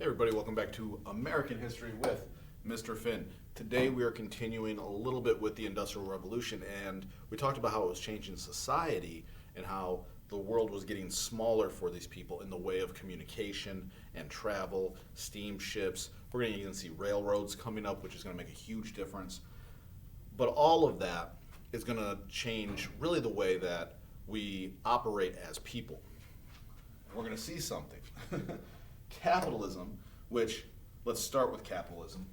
Hey everybody, welcome back to American History with Mr. Finn. Today we are continuing a little bit with the Industrial Revolution, and we talked about how it was changing society and how the world was getting smaller for these people in the way of communication and travel, steamships. We're going to even see railroads coming up, which is going to make a huge difference. But all of that is going to change really the way that we operate as people. We're going to see something. Capitalism, which, let's start with capitalism.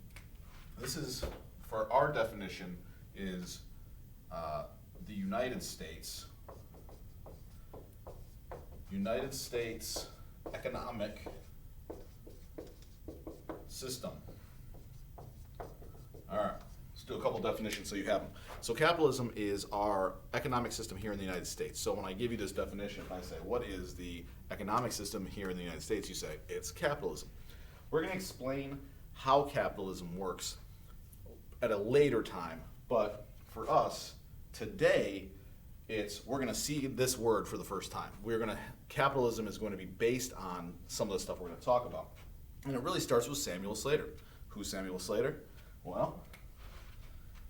This is, for our definition, is the United States economic system. All right, let's do a couple definitions so you have them. So capitalism is our economic system here in the United States. So when I give you this definition, I say, what is the economic system here in the United States? You say, it's capitalism. We're going to explain how capitalism works at a later time, but for us, today, we're going to see this word for the first time. Capitalism is going to be based on some of the stuff we're going to talk about. And it really starts with Samuel Slater. Who's Samuel Slater? Well,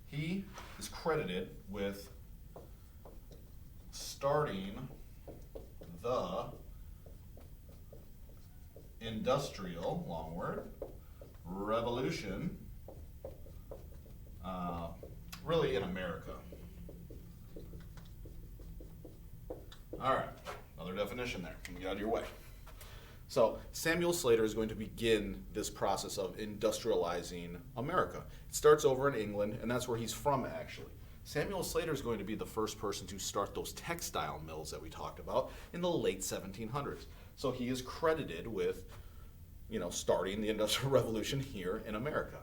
he is credited with starting the Industrial, long word, Revolution, really in America. All right, another definition there. Let me get out of your way. So Samuel Slater is going to begin this process of industrializing America. It starts over in England, and that's where he's from, actually. Samuel Slater is going to be the first person to start those textile mills that we talked about in the late 1700s. So he is credited with, starting the Industrial Revolution here in America.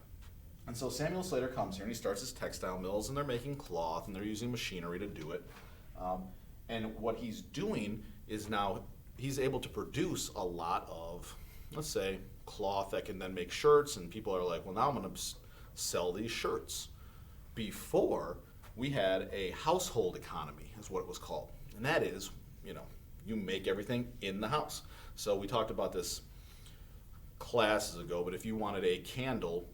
And so Samuel Slater comes here and he starts his textile mills, and they're making cloth and they're using machinery to do it. And what he's doing is now he's able to produce a lot of, let's say, cloth that can then make shirts, and people are like, well, now I'm going to sell these shirts. Before, we had a household economy, is what it was called. And that is, you make everything in the house. So we talked about this classes ago, but if you wanted a candle,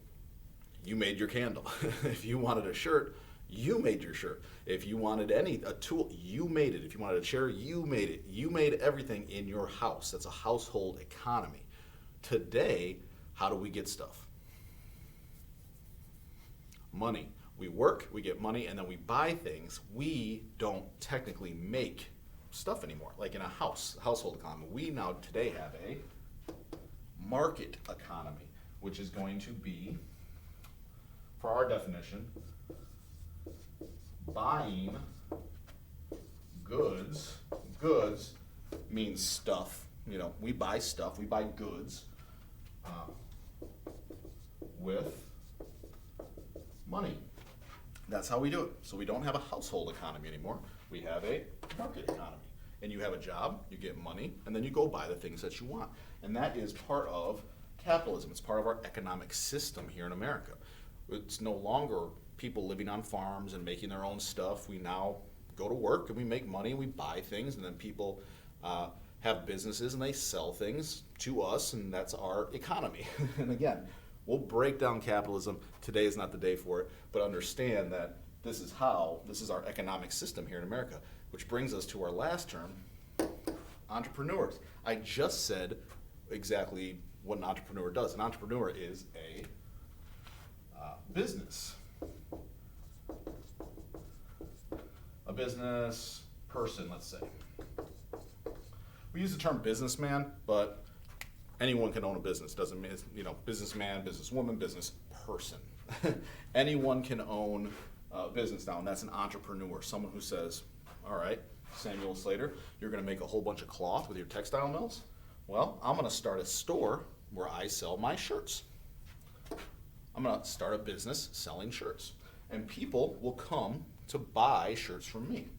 you made your candle. If you wanted a shirt, you made your shirt. If you wanted a tool, you made it. If you wanted a chair, you made it. You made everything in your house. That's a household economy. Today, how do we get stuff? Money. We work, we get money, and then we buy things. We don't technically make stuff anymore, like in a household economy. We now today have a market economy, which is going to be, for our definition, buying goods. Goods means stuff. We buy stuff, we buy goods with money. That's how we do it. So we don't have a household economy anymore. We have a market economy. And you have a job, you get money, and then you go buy the things that you want. And that is part of capitalism. It's part of our economic system here in America. It's no longer people living on farms and making their own stuff. We now go to work and we make money and we buy things, and then people have businesses and they sell things to us, and that's our economy. And again, we'll break down capitalism. Today is not the day for it, but understand that this is our economic system here in America, which brings us to our last term, entrepreneurs. I just said exactly what an entrepreneur does. An entrepreneur is a business. A business person, let's say. We use the term businessman, but anyone can own a business. Doesn't mean, businessman, businesswoman, business person. Anyone can own a business now, and that's an entrepreneur. Someone who says, all right, Samuel Slater, you're going to make a whole bunch of cloth with your textile mills? Well, I'm going to start a store where I sell my shirts. I'm going to start a business selling shirts. And people will come to buy shirts from me.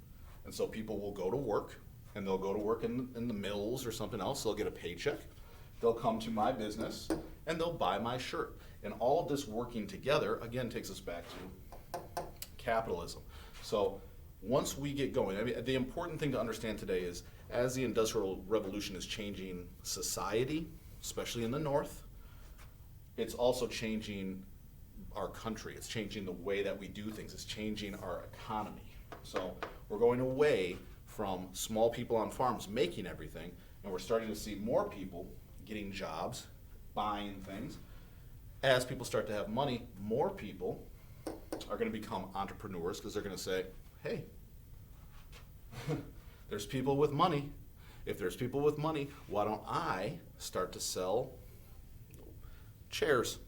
And so people will go to work, and they'll go to work in the mills or something else. They'll get a paycheck. They'll come to my business, and they'll buy my shirt. And all of this working together, again, takes us back to capitalism. So once we get going, the important thing to understand today is as the Industrial Revolution is changing society, especially in the North, it's also changing our country. It's changing the way that we do things. It's changing our economy. So we're going away from small people on farms making everything, and we're starting to see more people getting jobs, buying things. As people start to have money, more people are going to become entrepreneurs because they're going to say, hey, there's people with money. If there's people with money, why don't I start to sell chairs?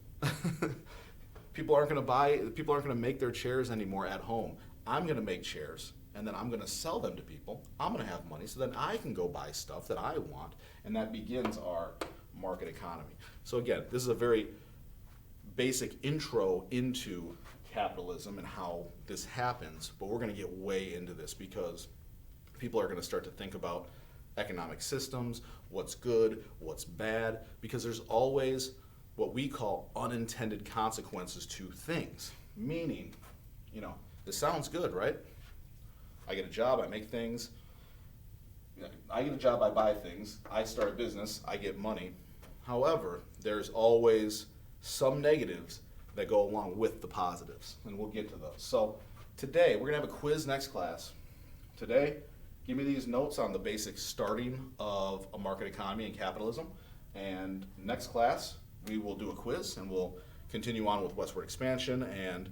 People aren't going to make their chairs anymore at home. I'm going to make chairs, and then I'm going to sell them to people. I'm going to have money, so then I can go buy stuff that I want, and that begins our market economy. So again, this is a very basic intro into capitalism and how this happens, but we're going to get way into this because people are going to start to think about economic systems, what's good, what's bad, because there's always what we call unintended consequences to things. Meaning, this sounds good, right? I get a job, I make things. I get a job, I buy things. I start a business, I get money. However, there's always some negatives that go along with the positives, and we'll get to those. So today, we're gonna have a quiz next class. Today, give me these notes on the basic starting of a market economy and capitalism. And next class, we will do a quiz and we'll continue on with westward expansion and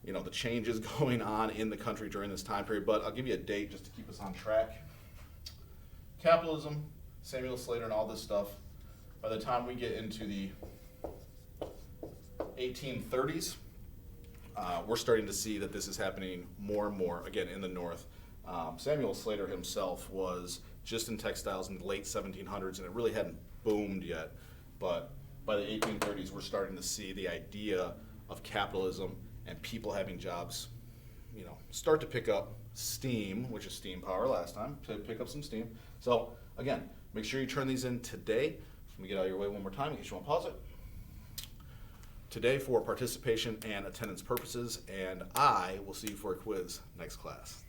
the changes going on in the country during this time period. But I'll give you a date just to keep us on track. Capitalism, Samuel Slater and all this stuff, by the time we get into the 1830s, we're starting to see that this is happening more and more, again, in the North. Samuel Slater himself was just in textiles in the late 1700s, and it really hadn't boomed yet. But by the 1830s, we're starting to see the idea of capitalism and people having jobs, start to pick up steam, which is steam power last time, to pick up some steam. So again, make sure you turn these in today. Let me get out of your way one more time in case you want to pause it. Today for participation and attendance purposes, and I will see you for a quiz next class.